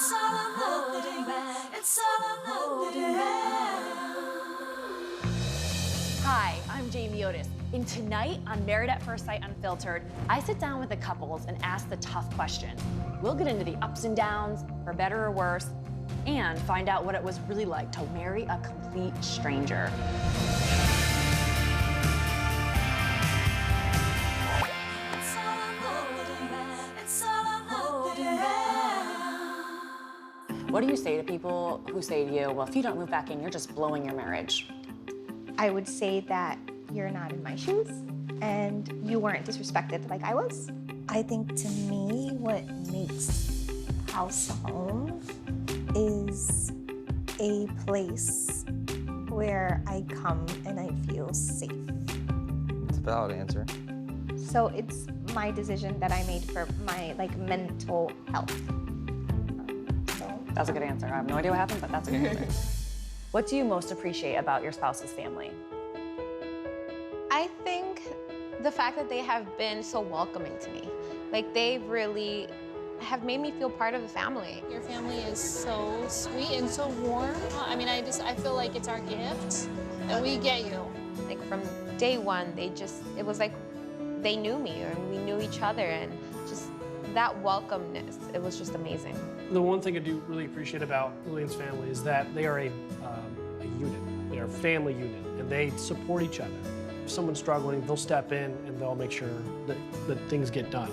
It's all or nothing. It's all or nothing. Hi, I'm Jamie Otis, and tonight on Married at First Sight Unfiltered, I sit down with the couples and ask the tough questions. We'll get into the ups and downs, for better or worse, and find out what it was really like to marry a complete stranger. It's all or nothing. It's all or nothing. What do you say to people who say to you, well, if you don't move back in, you're just blowing your marriage? I would say that you're not in my shoes and you weren't disrespected like I was. I think to me, what makes house home is a place where I come and I feel safe. It's a valid answer. So it's my decision that I made for my mental health. That's a good answer. I have no idea what happened, but that's a good answer. What do you most appreciate about your spouse's family? I think the fact that they have been so welcoming to me. Like, they really have made me feel part of the family. Your family is so sweet and so warm. I mean, I feel like it's our gift, and we get you. Like, from day one, it was like they knew me, and we knew each other, and just that welcomeness, it was just amazing. The one thing I do really appreciate about Lillian's family is that they are a unit. They are a family unit, and they support each other. If someone's struggling, they'll step in and they'll make sure that things get done.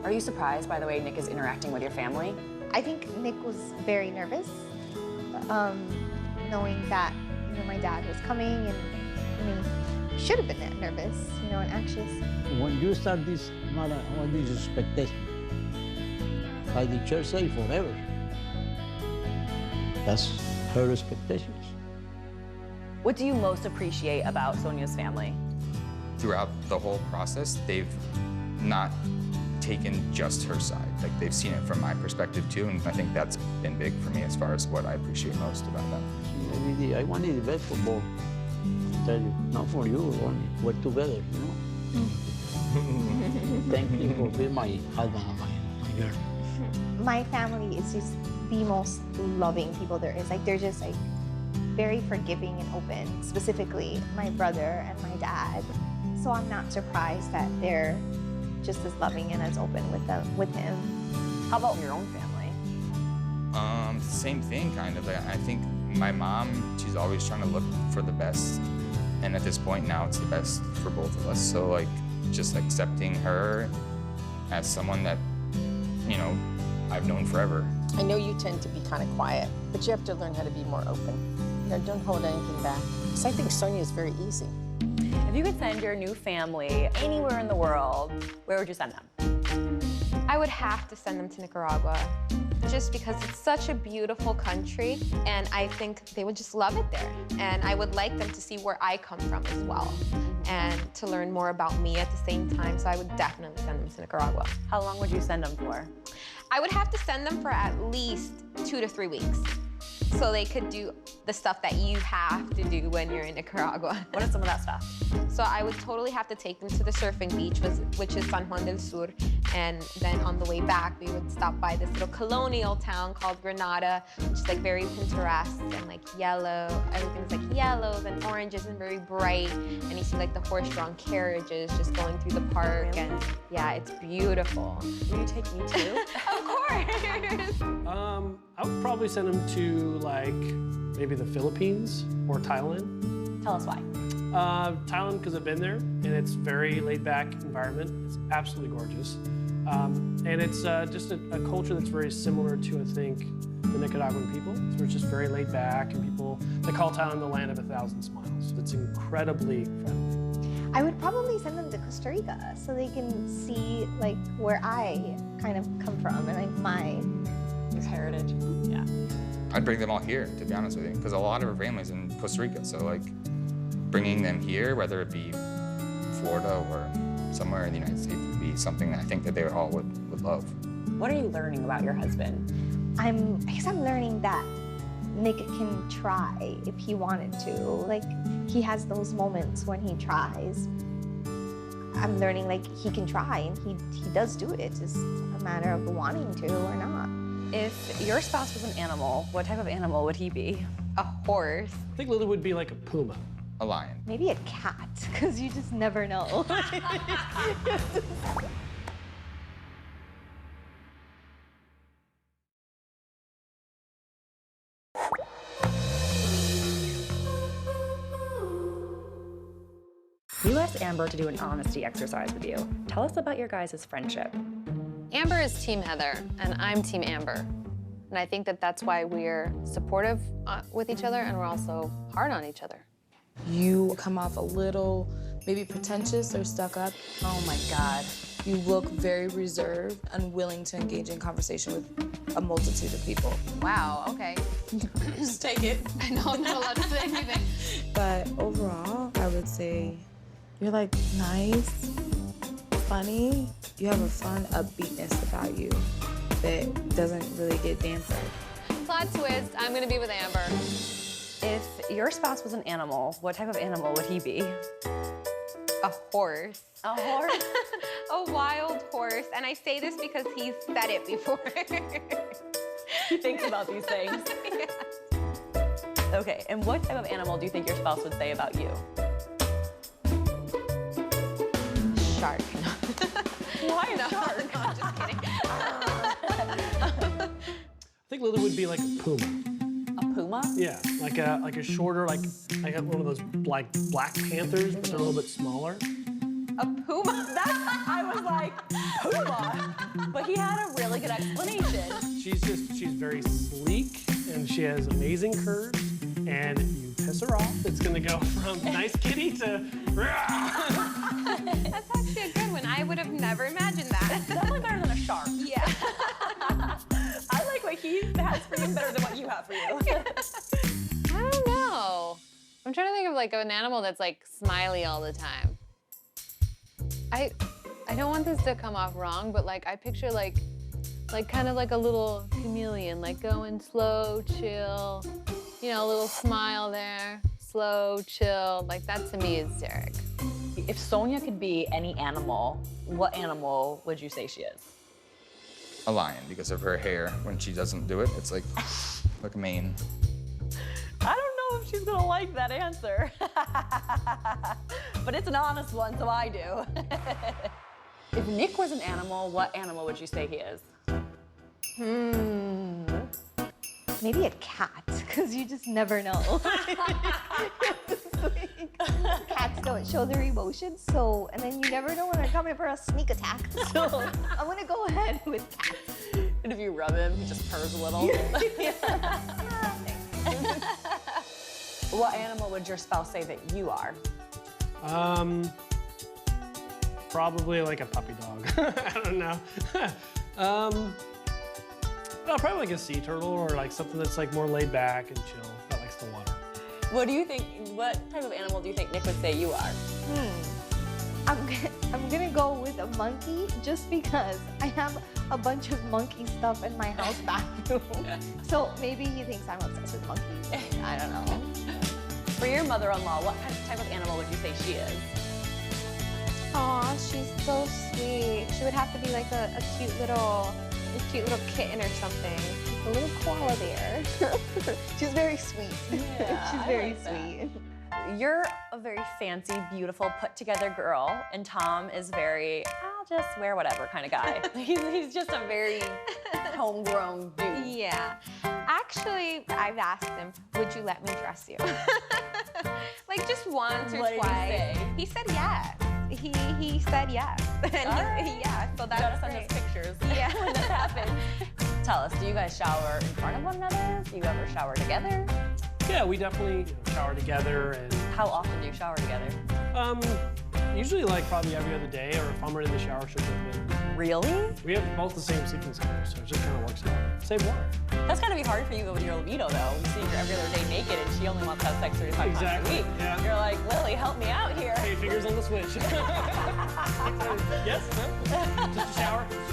Are you surprised by the way Nick is interacting with your family? I think Nick was very nervous, knowing that my dad was coming, and he should have been that nervous, and anxious. When you start this matter, all this expectation, like the church say, forever. That's her expectations. What do you most appreciate about Sonia's family? Throughout the whole process, they've not taken just her side. Like, they've seen it from my perspective too, and I think that's been big for me as far as what I appreciate most about them. Every day, I wanted the best for both. I tell you, not for you, only we're together, Thank you for being my husband and my girl. My family is just the most loving people there is. They're just very forgiving and open, specifically my brother and my dad. So I'm not surprised that they're just as loving and as open with him. How about your own family? Same thing, kind of. I think my mom, she's always trying to look for the best. And at this point now, it's the best for both of us. So, just accepting her as someone that, I've known forever. I know you tend to be kind of quiet, but you have to learn how to be more open. Don't hold anything back. So I think Sonia is very easy. If you could send your new family anywhere in the world, where would you send them? I would have to send them to Nicaragua, just because it's such a beautiful country, and I think they would just love it there. And I would like them to see where I come from as well, and to learn more about me at the same time, so I would definitely send them to Nicaragua. How long would you send them for? I would have to send them for at least 2 to 3 weeks, so they could do the stuff that you have to do when you're in Nicaragua. What is some of that stuff? So I would totally have to take them to the surfing beach, which is San Juan del Sur, and then on the way back, we would stop by this little colonial town called Granada, which is very Pinterest and yellow. Everything's yellows and oranges and very bright, and you see the horse-drawn carriages just going through the park, Really? and yeah, it's beautiful. Will you take me too? Of course. I would probably send them to maybe the Philippines or Thailand. Tell us why. Thailand, because I've been there, and it's very laid-back environment. It's absolutely gorgeous. And it's just a culture that's very similar to, I think, the Nicaraguan people. So it's just very laid back, and they call Thailand the land of 1,000 smiles. It's incredibly friendly. I would probably send them to Costa Rica so they can see where I kind of come from and my heritage. Yeah. I'd bring them all here, to be honest with you, because a lot of her family's in Costa Rica. So, bringing them here, whether it be Florida or somewhere in the United States, would be something that I think that they all would love. What are you learning about your husband? I guess I'm learning that Nick can try if he wanted to. He has those moments when he tries. I'm learning he can try, and he does do it. It's just a matter of wanting to or not. If your spouse was an animal, what type of animal would he be? A horse. I think Lily would be like a puma. A lion. Maybe a cat, because you just never know. You asked Amber to do an honesty exercise with you. Tell us about your guys' friendship. Amber is Team Heather, and I'm Team Amber. And I think that that's why we're supportive with each other, and we're also hard on each other. You come off a little, maybe pretentious or stuck up. Oh my God. You look very reserved, unwilling to engage in conversation with a multitude of people. Wow, okay. Just take it. I know I'm not allowed to say anything. But overall, I would say you're like nice, funny. You have a fun upbeatness about you that doesn't really get dampened. Plot twist, I'm gonna be with Amber. If your spouse was an animal, what type of animal would he be? A horse. A horse? A wild horse. And I say this because he's said it before. He thinks about these things. Yeah. Okay, and what type of animal do you think your spouse would say about you? Shark. Why a shark? No, I'm just kidding. I think Lily would be like a puma. A puma? Yeah, like a shorter, like one of those like Black Panthers, but they're a little bit smaller. A puma? I was like, puma? But he had a really good explanation. She's very sleek, and she has amazing curves, and you piss her off, it's gonna go from nice kitty to That's actually a good one. I would have never imagined that. Definitely better than a shark. Yeah. I like what he has for you better than what you have for you. I don't know. I'm trying to think of like an animal that's like smiley all the time. I don't want this to come off wrong, but like I picture like kind of like a little chameleon, like going slow, chill, you know, a little smile there, slow, chill. Like that to me is Derek. If Sonia could be any animal, what animal would you say she is? A lion, because of her hair. When she doesn't do it, it's like a mane. I don't know if she's gonna like that answer. But it's an honest one, so I do. If Nick was an animal, what animal would you say he is? Maybe a cat, because you just never know. Cats don't show their emotions, so, and then you never know when they're coming for a sneak attack. So I'm gonna go ahead with cats. And if you rub him, he just purrs a little. What animal would your spouse say that you are? Probably like a puppy dog. I don't know. No, probably like a sea turtle or like something that's like more laid back and chill, that likes the water. What do you think, what type of animal do you think Nick would say you are? I'm gonna go with a monkey just because I have a bunch of monkey stuff in my house bathroom. So maybe he thinks I'm obsessed with monkeys. I don't know. For your mother-in-law, what type of animal would you say she is? Aw, she's so sweet. She would have to be like a cute little kitten or something. A little koala bear. She's very sweet. Yeah, She's I very like that. sweet. You're a very fancy, beautiful, put-together girl, and Tom is very, I'll just wear whatever kind of guy. He's just a very homegrown dude. Yeah. Actually, I've asked him, would you let me dress you? Like just once or What did he twice. say? He said yes. He said yes. And Alright. yeah, so You gotta that's send great. us pictures Yeah. when this happens. Tell us, do you guys shower in front of one another? Do you ever shower together? Yeah, we definitely shower together, and How often do you shower together? usually like probably every other day, or if I'm in the shower, she'll jump in. Really? We have both the same sleeping schedule, so it just kind of works out. Save water. That's gotta be hard for you with your libido, though. You see her every other day naked, and she only wants to have sex 35 times Exactly, a week. yeah. You're like, Lily, help me out here. Hey, fingers on the switch. Yes? No? Just a shower? Just a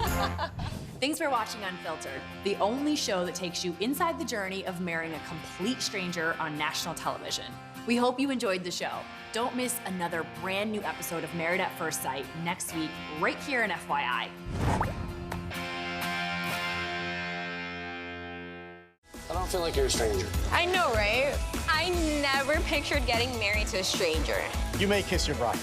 shower. Thanks for watching Unfiltered, the only show that takes you inside the journey of marrying a complete stranger on national television. We hope you enjoyed the show. Don't miss another brand new episode of Married at First Sight next week, right here in FYI. don't feel like you're a stranger. I know, right? I never pictured getting married to a stranger. You may kiss your bride.